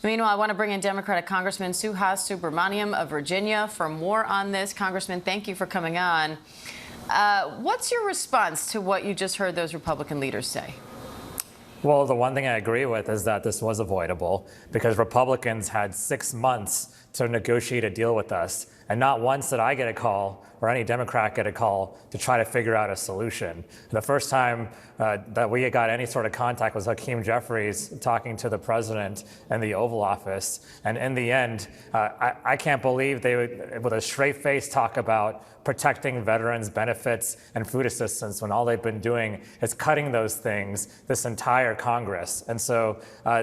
Meanwhile, I want to bring in Democratic Congressman Suhas Subramanyam of Virginia for more on this. Congressman, thank you for coming on. What's your response to what you just heard those Republican leaders say? Well, the one thing I agree with is that this was avoidable because Republicans had 6 months to negotiate a deal with us. And not once did I get a call or any Democrat get a call to try to figure out a solution. The first time that we got any sort of contact was Hakeem Jeffries talking to the president in the Oval Office. And in the end, I can't believe they would, with a straight face, talk about protecting veterans' benefits and food assistance when all they've been doing is cutting those things this entire Congress. And so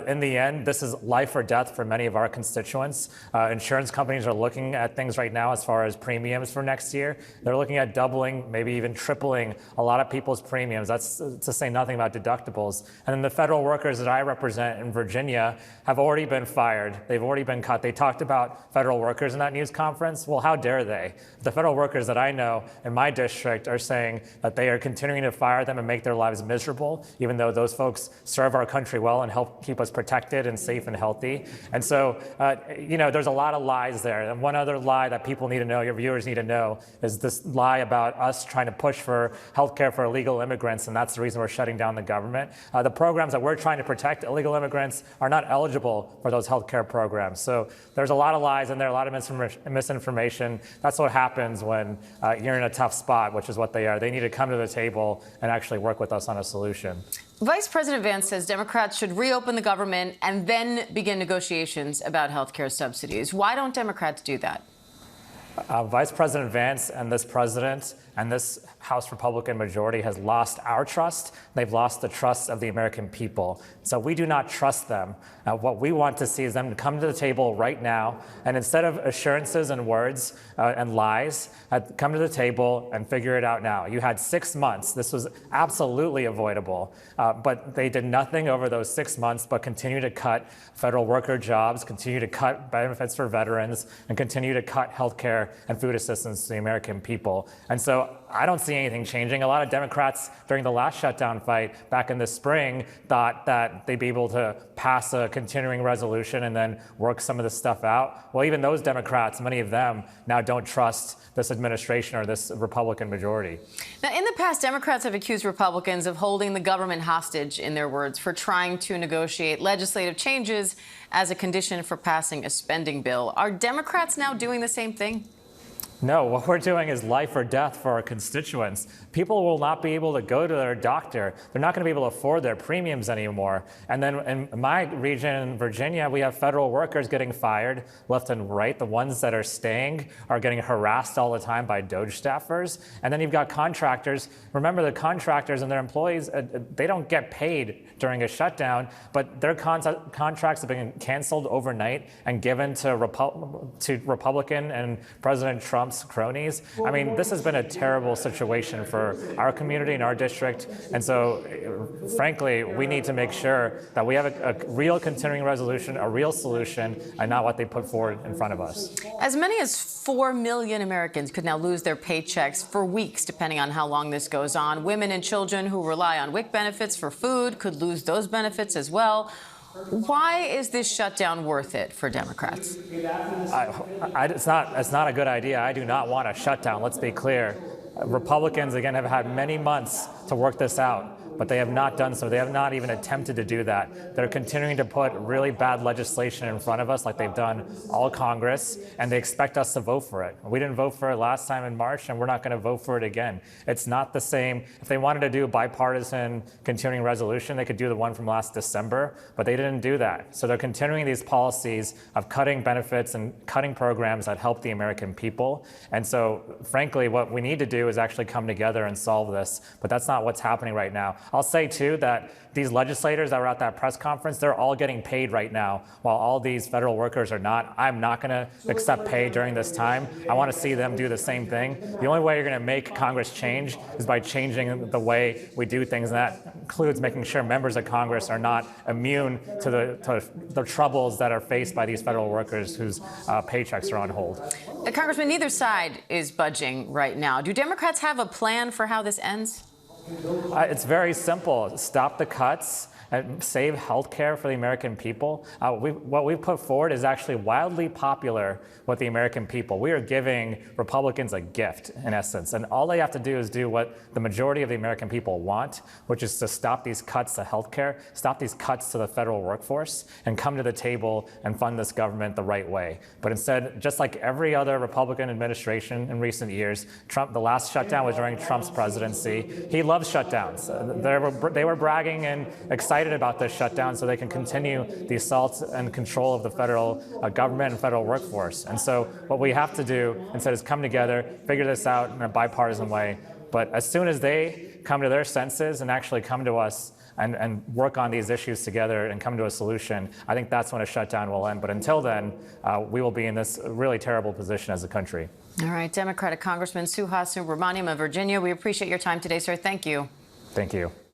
in the end, this is life or death for many of our constituents. Insurance companies are looking at things right now as far as premiums for next year. They're looking at doubling, maybe even tripling a lot of people's premiums. That's to say nothing about deductibles. And then the federal workers that I represent in Virginia have already been fired. They've already been cut. They talked about federal workers in that news conference. Well, how dare they? The federal workers that I know in my district are saying that they are continuing to fire them and make their lives miserable, even though those folks serve our country well and help keep us protected and safe and healthy. And so, there's a lot of lies there. And one other lie that people need to know, your viewers need to know, is this lie about us trying to push for health care for illegal immigrants, and that's the reason we're shutting down the government. The programs that we're trying to protect illegal immigrants are not eligible for those health care programs. So there's a lot of lies in there, a lot of misinformation. That's what happens when you're in a tough spot, which is what they are. They need to come to the table and actually work with us on a solution. Vice President Vance says Democrats should reopen the government and then begin negotiations about health care subsidies. Why don't Democrats do that? Vice President Vance and this president and this House Republican majority has lost our trust. They've lost the trust of the American people. So we do not trust them. What we want to see is them to come to the table right now, and instead of assurances and words and lies, come to the table and figure it out now. You had 6 months. This was absolutely avoidable, but they did nothing over those 6 months but continue to cut federal worker jobs, continue to cut benefits for veterans, and continue to cut health care and food assistance to the American people. And so I don't see anything changing. A lot of Democrats during the last shutdown fight back in the spring thought that they'd be able to pass a continuing resolution and then work some of this stuff out. Well, even those Democrats, many of them now don't trust this administration or this Republican majority. Now, in the past, Democrats have accused Republicans of holding the government hostage, in their words, for trying to negotiate legislative changes as a condition for passing a spending bill. Are Democrats now doing the same thing? No, what we're doing is life or death for our constituents. People will not be able to go to their doctor. They're not going to be able to afford their premiums anymore. And then in my region in Virginia, we have federal workers getting fired left and right. The ones that are staying are getting harassed all the time by DOJ staffers. And then you've got contractors. Remember, the contractors and their employees, they don't get paid during a shutdown, but their contracts have been canceled overnight and given to Republican and President Trump's cronies. I mean, this has been a terrible situation for our community and our district. And so, frankly, we need to make sure that we have a real continuing resolution, a real solution, and not what they put forward in front of us. As many as 4 million Americans could now lose their paychecks for weeks, depending on how long this goes on. Women and children who rely on WIC benefits for food could lose those benefits as well. Why is this shutdown worth it for Democrats? It's not a good idea. I do not want a shutdown. Let's be clear. Republicans, again, have had many months to work this out, but they have not done so. They have not even attempted to do that. They're continuing to put really bad legislation in front of us like they've done all Congress, and they expect us to vote for it. We didn't vote for it last time in March, and we're not going to vote for it again. It's not the same. If they wanted to do a bipartisan continuing resolution, they could do the one from last December, but they didn't do that. So they're continuing these policies of cutting benefits and cutting programs that help the American people. And so, frankly, what we need to do is actually come together and solve this, but that's not what's happening right now. I'll say, too, that these legislators that were at that press conference, they're all getting paid right now, while all these federal workers are not. I'm not going to accept pay during this time. I want to see them do the same thing. The only way you're going to make Congress change is by changing the way we do things, and that includes making sure members of Congress are not immune to the troubles that are faced by these federal workers whose paychecks are on hold. Congressman, neither side is budging right now. Do Democrats have a plan for how this ends? It's very simple. Stop the cuts and save health care for the American people. What we've put forward is actually wildly popular with the American people. We are giving Republicans a gift, in essence, and all they have to do is do what the majority of the American people want, which is to stop these cuts to health care, stop these cuts to the federal workforce, and come to the table and fund this government the right way. But instead, just like every other Republican administration in recent years, the last shutdown was during Trump's presidency. He loves shutdowns. They were bragging and excited about this shutdown so they can continue the assault and control of the federal government and federal workforce. And so what we have to do instead is come together, figure this out in a bipartisan way. But as soon as they come to their senses and actually come to us and work on these issues together and come to a solution, I think that's when a shutdown will end. But until then, we will be in this really terrible position as a country. All right, Democratic Congressman Suhas Subramanyam of Virginia, we appreciate your time today, sir. Thank you. Thank you.